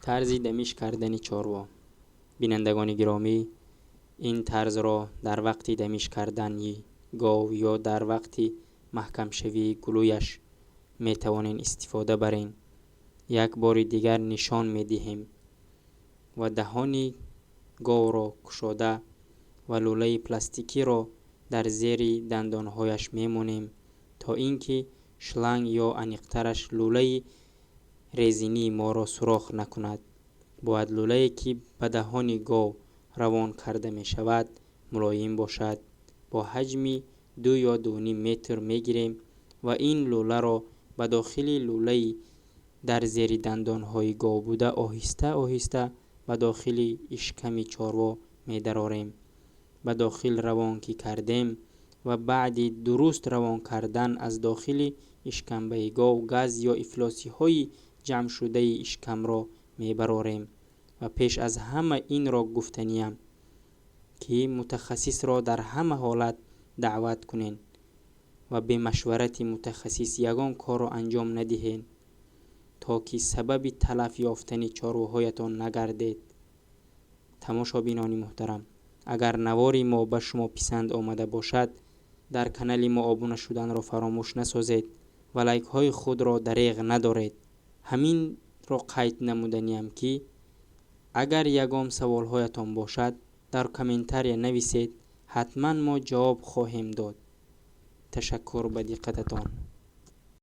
طرز دمیش کردن چاروا. بینندگان گرامی، این طرز را در وقت دمیش کردن گاو یا در وقت محکم شوی گلویش می توانین استفاده برین. یک بار دیگر نشان می دهیم و دهان گاو را کشاده و لوله پلاستیکی را در زیر دندانهایش می مونیم تا اینکه شلنگ یا انیقترش لوله رزینی ما را سوراخ نکند. باید لوله که به دهان گاو روان کرده می شود ملایم باشد. با حجم 2 یا 2.5 متر می گیریم و این لوله را به داخل لوله در زیر دندان های گاو بوده آهسته آهسته به داخل اشکم چاروا می دراریم. به داخل روان که کردیم و بعد درست روان کردن از داخل اشکمبه گاو گاز یا افلاسی های جمع شده اشکم را می براریم. و پیش از همه این را گفتنیم که متخصص را در همه حالت دعوت کنین و به مشورت متخصص یگان کار را انجام ندهین تا که سبب تلف یافتن چارواهایتان نگردید. تماشابینان محترم، اگر نوار ما به شما پسند آمده باشد در کانال ما آبونه شدن را فراموش نسازید و لایک های خود را دریغ ندارید. همین را قید نمودنیم که اگر یگام سوال هایتان باشد در کامنتاری نویسید، حتما ما جواب خواهیم داد. تشکر به دقتتان.